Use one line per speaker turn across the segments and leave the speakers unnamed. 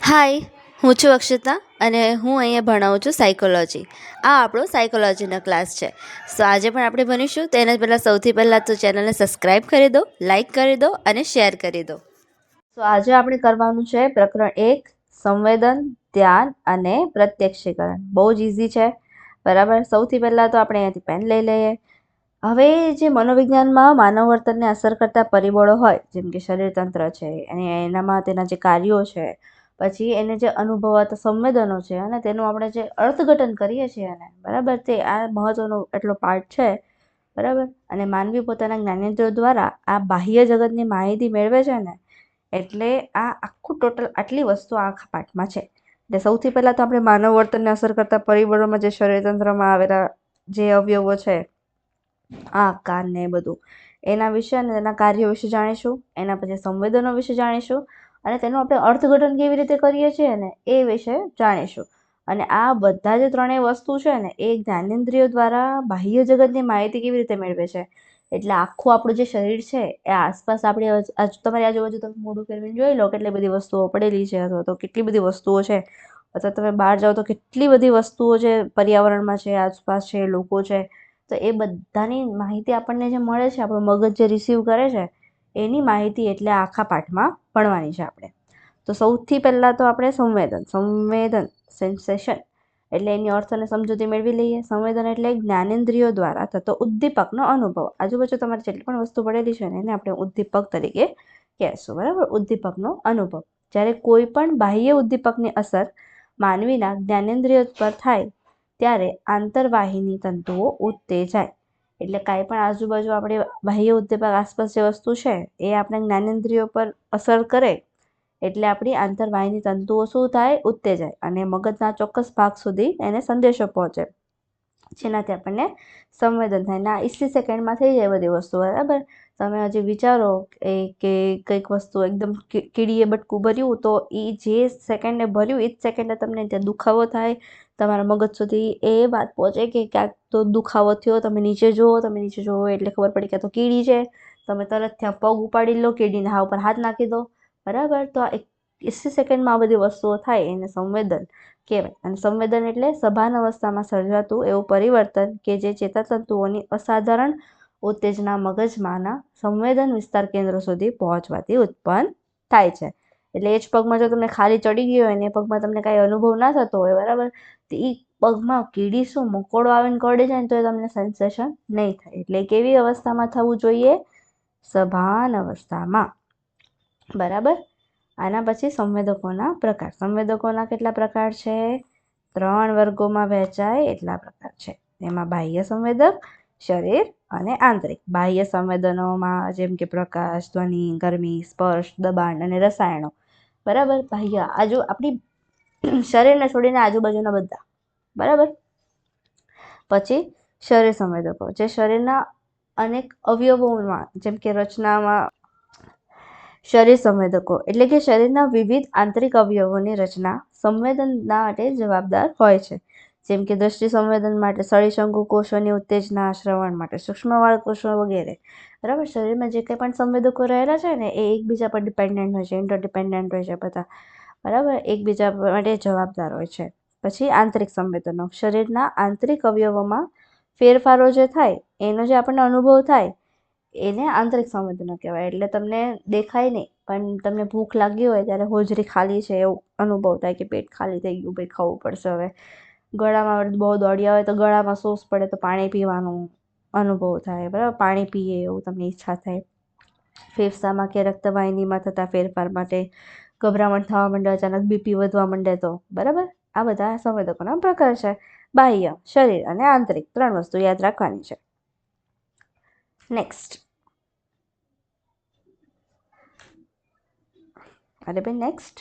હાય, હું છું અક્ષિતા અને હું અહીંયા ભણાવું છું સાયકોલોજી. આ આપણો સાયકોલોજીનો ક્લાસ છે. સો આજે પણ આપણે ભણીશું. તેના પહેલાં સૌથી પહેલાં તો ચેનલને સબસ્ક્રાઈબ કરી દો, લાઈક કરી દો અને શેર કરી દો. સો આજે આપણે કરવાનું છે પ્રકરણ 1, સંવેદન, ધ્યાન અને પ્રત્યક્ષીકરણ. બહુ જ ઇઝી છે, બરાબર. સૌથી પહેલાં તો આપણે અહીંયાથી પેન લઈ લઈએ. હવે જે મનોવિજ્ઞાનમાં માનવ વર્તનને અસર કરતા પરિબળો હોય, જેમ કે શરીરતંત્ર છે અને એનામાં તેના જે કાર્યો છે, પછી એને જે અનુભવાતા સંવેદનો છે અને તેનું આપણે જે અર્થઘટન કરીએ છીએ એને, બરાબર, તે આ મહત્વનો એટલો પાર્ટ છે, બરાબર. અને માનવી પોતાના જ્ઞાનેન્દ્રિયો દ્વારા આ બાહ્ય જગતની માહિતી મેળવે છે ને, એટલે આ આખું ટોટલ આટલી વસ્તુ આખા પાઠમાં છે. એટલે સૌથી પહેલાં તો આપણે માનવ વર્તનને અસર કરતા પરિબળોમાં જે શરીરતંત્રમાં આવેલા જે અવયવો છે, આંખ, કાન ને બધું, એના વિશે અને તેના કાર્યો વિશે જાણીશું. એના પછી સંવેદનો વિશે જાણીશું અને તેનું આપણે અર્થઘટન કેવી રીતે કરીએ છીએ ને એ વિશે જાણીશું. અને આ બધા જે ત્રણેય વસ્તુ છે ને એ જ્ઞાનેન્દ્રિયો દ્વારા બાહ્ય જગતની માહિતી કેવી રીતે મેળવે છે. એટલે આખું આપણું જે શરીર છે એ આસપાસ આપણી તમારી આજુબાજુ તમે મોઢું ફેરવીને જોઈ લો કેટલી બધી વસ્તુઓ પડેલી છે, અથવા તો કેટલી બધી વસ્તુઓ છે, અથવા તમે બહાર જાઓ તો કેટલી બધી વસ્તુઓ છે પર્યાવરણમાં છે, આસપાસ છે, લોકો છે. તો એ બધાની માહિતી આપણને જે મળે છે, આપણું મગજ જે રિસીવ કરે છે એની માહિતી એટલે આખા પાઠમાં ભણવાની છે આપણે. તો સૌથી પહેલાં તો આપણે સંવેદન સેન્સેશન એટલે એની અર્થ અને સમજૂતી મેળવી લઈએ. સંવેદન એટલે જ્ઞાનેન્દ્રિયો દ્વારા થતો ઉદ્દીપકનો અનુભવ. આજુબાજુ તમારી જેટલી પણ વસ્તુ પડેલી છે ને એને આપણે ઉદ્દીપક તરીકે કહેશું, બરાબર. ઉદ્દીપકનો અનુભવ. જ્યારે કોઈ પણ બાહ્ય ઉદ્દીપકની અસર માનવીના જ્ઞાનેન્દ્રિયો પર થાય ત્યારે આંતરવાહિની તંતુઓ ઉત્તેજાય. એટલે કાંઈ પણ આજુબાજુ આપણે બાહ્ય ઉદ્દીપક આસપાસ જે વસ્તુ છે એ આપણે જ્ઞાનેન્દ્રિયો પર અસર કરે એટલે આપણી આંતરવાહિની તંતુઓ શું થાય? ઉત્તેજાય અને મગજના ચોક્કસ ભાગ સુધી એને સંદેશો પહોંચે, જેનાથી આપણને સંવેદન થાય. ના 20 સેકન્ડમાં થઈ જાય બધી વસ્તુ, બરાબર. તમે હજી વિચારો કે કંઈક વસ્તુ એકદમ કીડીએ બટકું ભર્યું, તો એ જે સેકન્ડે ભર્યું એ જ સેકન્ડે તમને ત્યાં દુખાવો થાય, તમારા મગજ સુધી એ વાત પહોંચે કે ક્યાંક તો દુખાવો થયો, તમે નીચે જુઓ એટલે ખબર પડી કે તો કીડી છે, તમે તરત ત્યાં પગ ઉપાડી લો, કીડીના હા ઉપર હાથ નાખી દો, બરાબર. તો આ 20 સેકન્ડમાં આ બધી વસ્તુઓ થાય એને સંવેદન કહેવાય. અને સંવેદન એટલે સભાન અવસ્થામાં સર્જાતું એવું પરિવર્તન કે જે ચેતાતંતુઓની અસાધારણ ઉત્તેજના મગજમાંના સંવેદન વિસ્તાર કેન્દ્રો સુધી પહોંચવાથી ઉત્પન્ન થાય છે. એટલે એ જ પગમાં જો તમને ખાલી ચડી ગયો હોય ને એ પગમાં તમને કાંઈ અનુભવ ના થતો હોય, બરાબર, તો એ પગમાં કીડી શું મકોડો આવીને કરડી જાય ને તો એ તમને સેન્સેશન નહીં થાય. એટલે કેવી અવસ્થામાં થવું જોઈએ? સભાન અવસ્થામાં, બરાબર. આના પછી સંવેદકોના પ્રકાર. સંવેદકોના કેટલા પ્રકાર છે? 3 વર્ગોમાં વહેંચાય એટલા પ્રકાર છે. એમાં બાહ્ય સંવેદક, શરીર અને આંતરિક. બાહ્ય સંવેદનોમાં જેમ કે પ્રકાશ, ધ્વનિ, ગરમી, સ્પર્શ, દબાણ અને રસાયણો, બરાબર. બાહ્ય આપણી શરીરને છોડીને આજુબાજુના બધા, બરાબર. પછી શરીર સંવેદકો, જે શરીરના અનેક અવયવોમાં જેમ કે રચનામાં. શરીર સંવેદકો એટલે કે શરીરના વિવિધ આંતરિક અવયવોની રચના સંવેદન માટે જવાબદાર હોય છે. જેમ કે દ્રષ્ટિ સંવેદન માટે સળીશંકુ કોષોની ઉત્તેજના, શ્રવણ માટે સૂક્ષ્મવાળ કોષો વગેરે, બરાબર. શરીરમાં જે કંઈ પણ સંવેદકો રહેલા છે ને એ એકબીજા પર ડિપેન્ડન્ટ હોય છે, ઇન્ટરડિપેન્ડન્ટ હોય છે બધા, બરાબર, એકબીજા માટે જવાબદાર હોય છે. પછી આંતરિક સંવેદનો, શરીરના આંતરિક અવયવોમાં ફેરફારો જે થાય એનો જે આપણને અનુભવ થાય એને આંતરિક સંવેદનો કહેવાય. એટલે તમને દેખાય નહીં પણ તમને ભૂખ લાગી હોય ત્યારે હોજરી ખાલી છે એવું અનુભવ થાય કે પેટ ખાલી થઈ ગયું, ભાઈ ખાવું પડશે હવે. ગળામાં બહુ દોડ્યા હોય તો ગળામાં સોસ પડે તો પાણી પીવાનું અનુભવ થાય, બરાબર, પાણી પીએ એવું તમને ઈચ્છા થાય. ફેફસામાં કે રક્તવાહિનીમાં થતા ફેરફાર માટે ગભરામણ થવા માંડે, અચાનક બીપી વધવા માંડે તો, બરાબર. આ બધા સંવેદકોના પ્રકાર છે. બાહ્ય, શરીર અને આંતરિક 3 વસ્તુ યાદ રાખવાની છે. નેક્સ્ટ, અરે ભાઈ નેક્સ્ટ.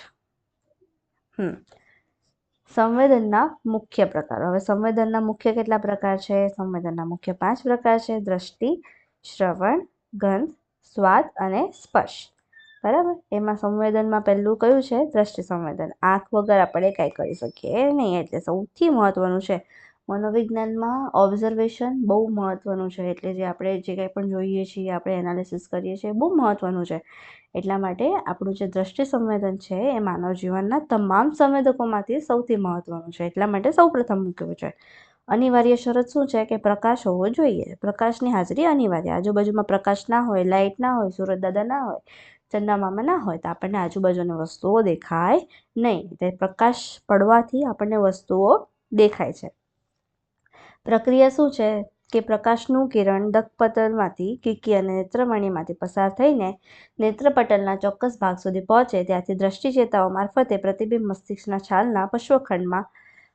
સંવેદનના મુખ્ય પ્રકારો. હવે સંવેદનના મુખ્ય કેટલા પ્રકાર છે? સંવેદનના મુખ્ય 5 પ્રકાર છે. દ્રષ્ટિ, શ્રવણ, ગંધ, સ્વાદ અને સ્પર્શ, બરાબર. એમાં સંવેદનમાં પહેલું કયું છે? દ્રષ્ટિ સંવેદન. આંખ વગર આપણે કાંઈ કરી શકીએ નહીં, એટલે સૌથી મહત્વનું છે. મનોવિજ્ઞાનમાં ઓબ્ઝર્વેશન બહુ મહત્ત્વનું છે. એટલે જે આપણે જે કંઈ પણ જોઈએ છીએ, આપણે એનાલિસિસ કરીએ છીએ, બહુ મહત્ત્વનું છે. એટલા માટે આપણું જે દૃષ્ટિ સંવેદન છે એ માનવ જીવનના તમામ સંવેદકોમાંથી સૌથી મહત્ત્વનું છે. એટલા માટે સૌપ્રથમ મૂક્યું છે. અનિવાર્ય શરત શું છે કે પ્રકાશ હોવો જોઈએ. પ્રકાશની હાજરી અનિવાર્ય. આજુબાજુમાં પ્રકાશ ના હોય, લાઇટ ના હોય, સૂરજદાદા ના હોય, ચંદામામા ના હોય તો આપણને આજુબાજુની વસ્તુઓ દેખાય નહીં. એટલે પ્રકાશ પડવાથી આપણને વસ્તુઓ દેખાય છે. પ્રક્રિયા શું છે કે પ્રકાશનું કિરણ દકપટલમાંથી કીકી અને નેત્રમણીમાંથી પસાર થઈને નેત્રપટલના ચોક્કસ ભાગ સુધી પહોંચે ત્યાંથી દૃષ્ટિચેતાઓ મારફતે પ્રતિબિંબ મસ્તિષ્કના છાલના પશ્વખંડમાં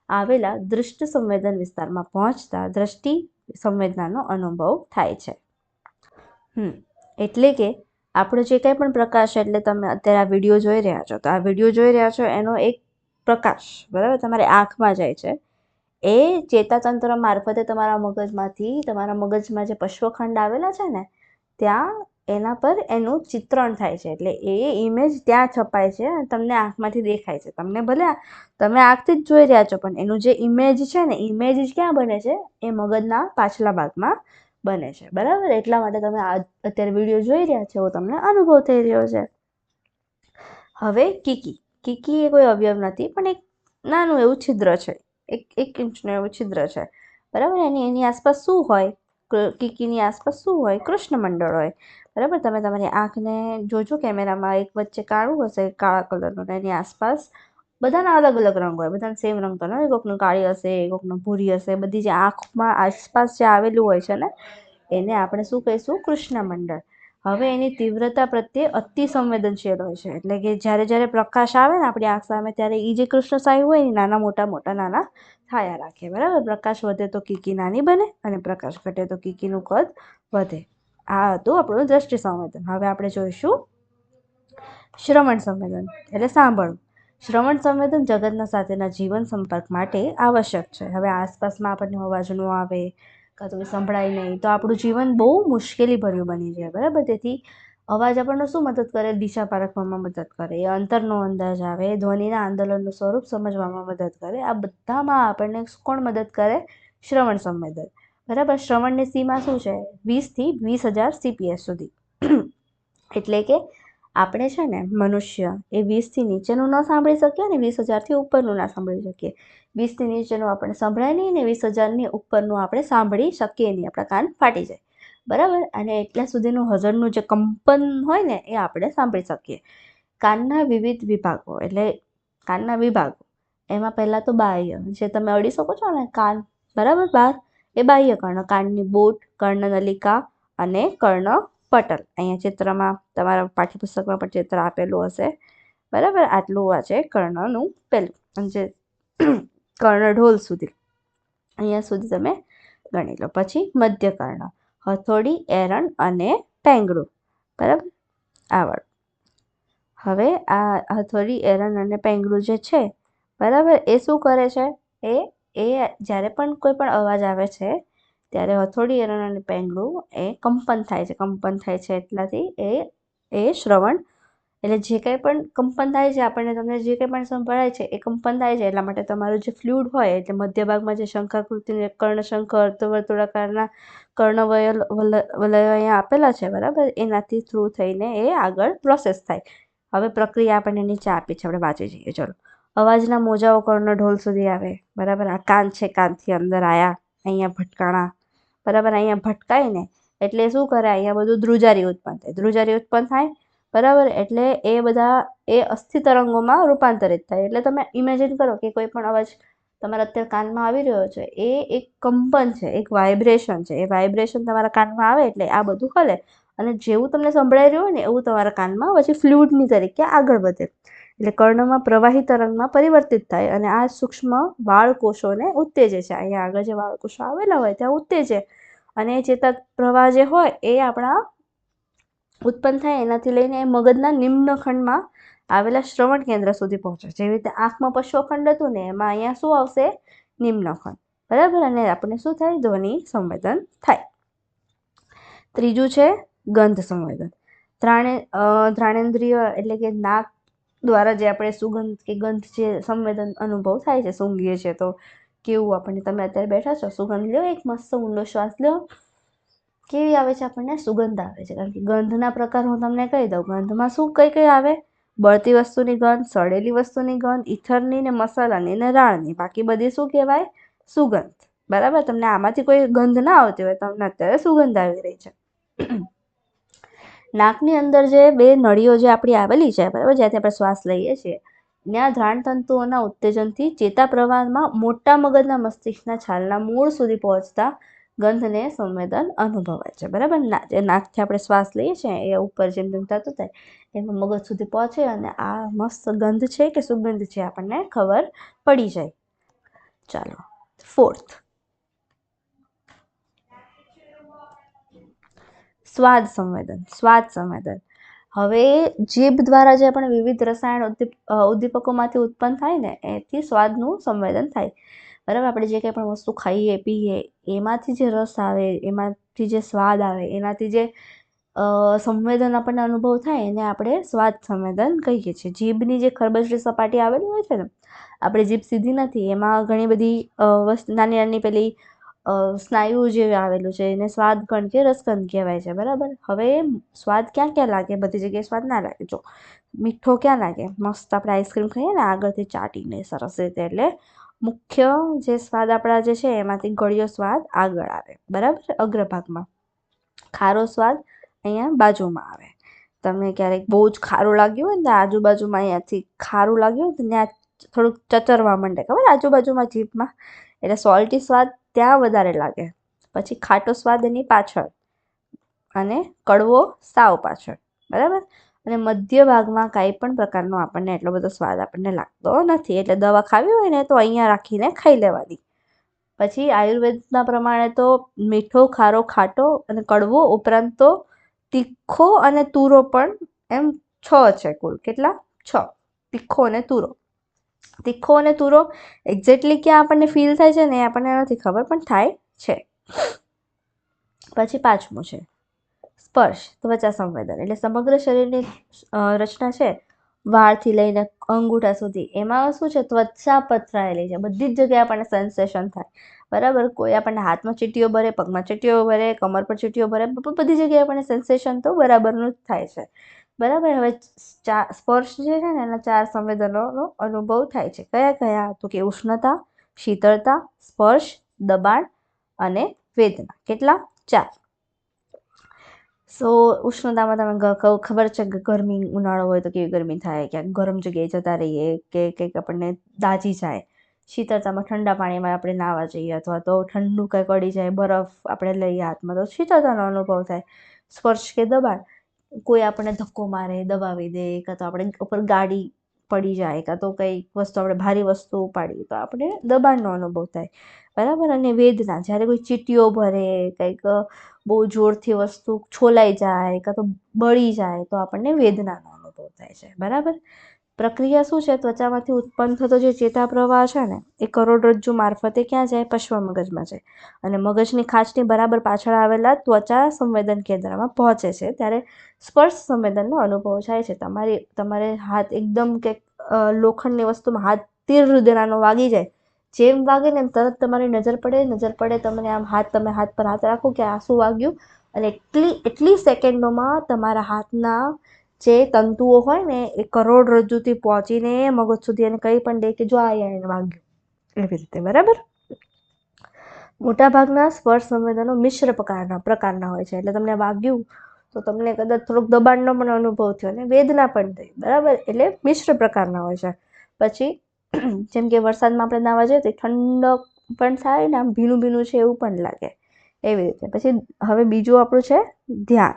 આવેલા દૃષ્ટ સંવેદન વિસ્તારમાં પહોંચતા દૃષ્ટિ સંવેદનાનો અનુભવ થાય છે. એટલે કે આપણો જે કંઈ પણ પ્રકાશ, એટલે તમે અત્યારે આ વિડીયો જોઈ રહ્યા છો, તો આ વિડીયો જોઈ રહ્યા છો એનો એક પ્રકાશ બરાબર તમારી આંખમાં જાય છે. એ ચેતાતંત્ર મારફતે તમારા મગજમાં જે પશ્વખંડ આવેલા છે ને ત્યાં એના પર એનું ચિત્રણ થાય છે. એટલે એ ઇમેજ ત્યાં છપાય છે અને તમને આંખમાંથી દેખાય છે. તમને ભલે તમે આંખથી જ જોઈ રહ્યા છો પણ એનું જે ઇમેજ છે ને, ઇમેજ ક્યાં બને છે? એ મગજના પાછલા ભાગમાં બને છે. બરાબર? એટલા માટે તમે અત્યારે વિડીયો જોઈ રહ્યા છો એવો તમને અનુભવ થઈ રહ્યો છે. હવે કીકી એ કોઈ અવયવ નથી પણ એક નાનું એવું છિદ્ર છે. એક ઇંચનું એવું છિદ્ર છે. બરાબર? એની આસપાસ શું હોય? કીકીની આસપાસ શું હોય? કૃષ્ણમંડળ હોય. બરાબર? તમે તમારી આંખને જોજો કેમેરામાં, એક વચ્ચે કાળું હશે, કાળા કલરનું, એની આસપાસ બધાના અલગ અલગ રંગ હોય. બધાને સેમ રંગ તો નહીં, કોકનું કાળી હશે, કોકનું ભૂરી હશે. બધી જે આંખમાં આસપાસ જે આવેલું હોય છે ને એને આપણે શું કહીશું? કૃષ્ણમંડળ. હવે એની તીવ્રતા પ્રત્યે અતિ સંવેદનશીલ હોય છે. એટલે કે જ્યારે પ્રકાશ આવે ને આપણી આંખ સામે ત્યારે એ જે કૃષ્ણસાય હોય એ નાના છાયા રાખે. બરાબર? પ્રકાશ વધે તો કીકી નાની બને અને પ્રકાશ ઘટે તો કીકીનું કદ વધે. આ હતું આપણું દૃષ્ટિ સંવેદન. હવે આપણે જોઈશું શ્રવણ સંવેદન, એટલે સાંભળવું. શ્રવણ સંવેદન જગતના સાથેના જીવન સંપર્ક માટે આવશ્યક છે. હવે આસપાસમાં આપણને અવાજ ન આવે કાં તો સંભળાય નહીં તો આપણું જીવન બહુ મુશ્કેલીભર્યું બની જાય. બરાબર? તેથી અવાજ આપણને શું મદદ કરે? દિશા પારખવામાં મદદ કરે, અંતરનો અંદાજ આવે, ધ્વનિના આંદોલનનું સ્વરૂપ સમજવામાં મદદ કરે. આ બધામાં આપણને કોણ મદદ કરે? શ્રવણ સંવેદન. બરાબર? શ્રવણની સીમા શું છે? 20 થી 20,000 CPS સુધી. એટલે કે આપણે છે ને મનુષ્ય એ 20 થી નીચેનું ન સાંભળી શકીએ અને 20,000 થી ઉપરનું ના સાંભળી શકીએ. 20 થી નીચેનું આપણે સંભળાય નહીં અને 20,000 ઉપરનું આપણે સાંભળી શકીએ નહીં. આપણા કાન ફાટી જાય. બરાબર? અને એટલા સુધીનું હળનું જે કંપન હોય ને એ આપણે સાંભળી શકીએ. કાનના વિવિધ વિભાગો, એટલે કાનના વિભાગો એમાં પહેલાં તો બાહ્ય, જે તમે અડી શકો છો ને કાન, બરાબર, બહાર, એ બાહ્ય કર્ણ. કાનની બોટ, કર્ણનલિકા અને કર્ણપટલ. અહીંયા ચિત્રમાં તમારા પાઠ્યપુસ્તકમાં પણ ચિત્ર આપેલું હશે. બરાબર? આટલું આ છે કર્ણનું પહેલું. અને જે કર્ણઢોલ સુધી, અહીંયા સુધી તમે ગણી લો. પછી મધ્ય કર્ણ, હથોડી, એરણ અને ટેંગડું. બરાબર? આવડ. હવે આ હથોડી, એરણ અને પેંગડું જે છે, બરાબર, એ શું કરે છે? એ જ્યારે પણ કોઈ પણ અવાજ આવે છે ત્યારે હથોડી, એરણ અને પેંગડું એ કંપન થાય છે. કંપન થાય છે એટલાથી એ શ્રવણ, એટલે જે કંઈ પણ કંપન થાય છે આપણને, તમને જે કંઈ પણ સંભળાય છે એ કંપન થાય છે. એટલા માટે તમારું જે ફ્લૂઇડ હોય, એટલે મધ્ય ભાગમાં જે શંખાકૃતિ કર્ણશંખ અર્ધવર્તુળાકારના કર્ણવલયો અહીંયા આપેલા છે, બરાબર, એનાથી થ્રુ થઈને એ આગળ પ્રોસેસ થાય. હવે પ્રક્રિયા આપણને નીચે આપી છે, આપણે વાંચી જઈએ. ચલો. અવાજના મોજાઓ કર્ણઢોલ સુધી આવે. બરાબર? આ કાન છે, કાનથી અંદર આવ્યા, અહીંયા ભટકાણા. બરાબર? અહીંયા ભટકાય ને એટલે શું કરે? અહીંયા બધું ધ્રુજારી ઉત્પન્ન થાય. ધ્રુજારી ઉત્પન્ન થાય, બરાબર, એટલે એ બધા એ અસ્થિ તરંગોમાં રૂપાંતરિત થાય. એટલે તમે ઇમેજિન કરો કે કોઈ પણ અવાજ તમારા અત્યારે કાનમાં આવી રહ્યો છે, એ એક કંપન છે, એક વાઇબ્રેશન છે. એ વાઇબ્રેશન તમારા કાનમાં આવે એટલે આ બધું હલે અને જેવું તમને સંભળાઈ રહ્યું હોય ને એવું તમારા કાનમાં પછી ફ્લૂઇડની તરીકે આગળ વધે. એટલે કર્ણમાં પ્રવાહી તરંગમાં પરિવર્તિત થાય અને આ સૂક્ષ્મ વાળકોષોને ઉત્તેજે છે. અહીંયા આગળ જે વાળકોષો આવેલા હોય ત્યાં ઉત્તેજે અને ચેતા પ્રવાહ જે હોય એ આપણા ઉત્પન્ન થાય, એનાથી લઈને મગજના નિમ્ન ખંડમાં આવેલા શ્રવણ કેન્દ્ર સુધી પહોંચે. જેવી રીતે આંખમાં પશ્વખંડ હતું ને એમાં અહીંયા શું આવશે? નિમ્ન ખંડ. બરાબર? અને આપણને શું થાય? ધ્વનિ સંવેદન થાય. ત્રીજું છે ગંધ સંવેદન. ઘ્રાણેન્દ્રિય, એટલે કે નાક દ્વારા જે આપણે સુગંધ કે ગંધ જે સંવેદન અનુભવ થાય છે, સૂંઘીએ છીએ તો કેવું આપણને, તમે અત્યારે બેઠા છો, સુગંધ લ્યો, એક મસ્ત ઊંડો શ્વાસ લ્યો, કેવી આવે છે આપણને? સુગંધ આવે છે. કારણ કે ગંધના પ્રકાર હું તમને કહી દઉં. ગંધમાં શું કઈ કઈ આવે? બળતી વસ્તુની ગંધ, સડેલી વસ્તુની ગંધ, ઈથરની ને મસાલાની ને રાળની. બાકી બધી શું કહેવાય? સુગંધ. બરાબર? તમને આમાંથી કોઈ ગંધ ના આવતી હોય, તમને અત્યારે સુગંધ આવી રહી છે. નાકની અંદર જે બે નળીઓ જે આપણી આવેલી છે, બરાબર, જ્યાંથી આપણે શ્વાસ લઈએ છીએ, ત્યાં ઘ્રાણતંતુઓના ઉત્તેજનથી ચેતા પ્રવાહમાં મોટા મગજના મસ્તિષ્કના છાલના મૂળ સુધી પહોંચતા ગંધને સંવેદન અનુભવાય છે. બરાબર? જે નાકથી આપણે શ્વાસ લઈએ છીએ એ ઉપર જેમ જેમ થતું થાય એમાં મગજ સુધી પહોંચે અને આ મસ્ત ગંધ છે કે સુગંધ છે આપણને ખબર પડી જાય. ચાલો, 4th, સ્વાદ સંવેદન. સ્વાદ સંવેદન હવે જીભ દ્વારા જે આપણે વિવિધ રસાયણ ઉદ્દીપકોમાંથી ઉત્પન્ન થાય ને એથી સ્વાદનું સંવેદન થાય. બરાબર? આપણે જે કંઈ પણ વસ્તુ ખાઈએ પીએ એમાંથી જે રસ આવે, એમાંથી જે સ્વાદ આવે, એનાથી જે સંવેદન આપણને અનુભવ થાય એને આપણે સ્વાદ સંવેદન કહીએ છીએ. જીભની જે ખરબચડી સપાટી આવેલી હોય છે ને, આપણે જીભ સીધી નથી, એમાં ઘણી બધી નાની નાની પેલી સ્નાયુ જે આવેલું છે એને સ્વાદગણ કે રસગંધ કહેવાય છે. બરાબર? હવે સ્વાદ ક્યાં ક્યાં લાગે? બધી જગ્યાએ સ્વાદ ના લાગે. જો, મીઠો ક્યાં લાગે? મસ્ત આપણે આઈસ્ક્રીમ ખાઈએ ને આગળથી ચાટીને સરસ રીતે, એટલે મુખ્ય જે સ્વાદ આપણા જે છે એમાંથી ગળ્યો સ્વાદ આગળ આવે. બરાબર? અગ્રભાગમાં. ખારો સ્વાદ અહીંયા બાજુમાં આવે. તમને ક્યારેક બહુ જ ખારું લાગ્યું હોય ને આજુબાજુમાં અહીંયાથી ખારું લાગ્યું હોય ને ત્યાં થોડુંક ચચરવા માંડે, ખબર? આજુબાજુમાં જીભમાં, એટલે સોલ્ટી સ્વાદ ત્યાં વધારે લાગે. પછી ખાટો સ્વાદ એની પાછળ અને કડવો સાવ પાછળ. બરાબર? અને મધ્ય ભાગમાં કાંઈ પણ પ્રકારનો આપણને એટલો બધો સ્વાદ આપણને લાગતો નથી. એટલે દવા ખાવી હોય ને તો અહીંયા રાખીને ખાઈ લેવાની. પછી આયુર્વેદના પ્રમાણે તો મીઠો, ખારો, ખાટો અને કડવો ઉપરાંત તો તીખો અને તુરો પણ, એમ 6 છે કુલ. કેટલા? 6. તીખો અને તુરો. તીખો અને તુરો એક્ઝેક્ટલી ક્યાં આપણને ફીલ થાય છે ને એ આપણને નથી ખબર, પણ થાય છે. પછી 5મું છે સ્પર્શ, ત્વચા સંવેદન. એટલે સમગ્ર શરીરની રચના છે, વાળથી લઈને અંગૂઠા સુધી, એમાં શું છે? ત્વચા પથરાયેલી છે. બધી જ જગ્યાએ આપણને સેન્સેશન થાય. બરાબર? કોઈ આપણને હાથમાં ચીટીઓ ભરે, પગમાં ચીટીઓ ભરે, કમર પર ચીટીઓ ભરે, બધી જગ્યાએ આપણને સેન્સેશન તો બરાબરનું જ થાય છે. બરાબર? હવે સ્પર્શ જે છે ને એના 4 સંવેદનોનો અનુભવ થાય છે. કયા કયા? તો કે ઉષ્ણતા, શીતળતા, સ્પર્શ, દબાણ અને વેદના. કેટલા? 4. સો ઉષ્ણતામાં તમે ખબર છે કે ગરમી, ઉનાળો હોય તો કેવી ગરમી થાય, ક્યાંક ગરમ જગ્યાએ જતા રહીએ કે કંઈક આપણને દાઝી જાય. શીતળતામાં ઠંડા પાણીમાં આપણે નાહવા જઈએ અથવા તો ઠંડુ કંઈ પડી જાય, બરફ આપણે લઈએ હાથમાં, તો શીતળતાનો અનુભવ થાય. સ્પર્શ કે દબાણ, કોઈ આપણને ધક્કો મારે, દબાવી દે, કાં તો આપણે ઉપર ગાડી પડી જાય, કાં તો કંઈ વસ્તુ આપણે ભારી વસ્તુ ઉપાડીએ તો આપણે દબાણનો અનુભવ થાય. બરાબર? અને વેદના, જ્યારે કોઈ ચીટીઓ ભરે, કંઈક બહુ જોરથી વસ્તુ છોલાઈ જાય, કાં તો બળી જાય તો આપણને વેદનાનો અનુભવ થાય છે. બરાબર? પ્રક્રિયા શું છે? ત્વચામાંથી ઉત્પન્ન થતો જે ચેતા પ્રવાહ છે ને એ કરોડરજ્જુ મારફતે ક્યાં જાય? પશ્વ મગજમાં જાય. અને મગજની ખાંચની બરાબર પાછળ આવેલા ત્વચા સંવેદન કેન્દ્રમાં પહોંચે છે. ત્યારે સ્પર્શ સંવેદનનો અનુભવ થાય છે. તમારે હાથ એકદમ કે લોખંડની વસ્તુમાં હાથ તીર રુદ્રાનો વાગી જાય, જેમ વાગે ને એમ તરત તમારી નજર પડે, તમને આમ તમે હાથ પર હાથ રાખો કે આ શું વાગ્યું, અને એટલી સેકન્ડોમાં તમારા હાથના જે તંતુઓ હોય ને એ કરોડરજ્જુથી પહોંચીને મગજ સુધી અને કંઈ પણ દે કે જો આ એને વાગ્યું, એવી રીતે. બરાબર? મોટાભાગના સ્પર્શ સંવેદનો મિશ્ર પ્રકારના હોય છે. એટલે તમને વાગ્યું તો તમને કદાચ થોડોક દબાણનો પણ અનુભવ થયો અને વેદના પણ થઈ. બરાબર? એટલે મિશ્ર પ્રકારના હોય છે. પછી જેમ કે વરસાદમાં આપણે નાહવા જઈએ તો ઠંડક પણ થાય ને આમ ભીનું ભીનું છે એવું પણ લાગે, એવી રીતે. પછી હવે બીજું આપણું છે ધ્યાન.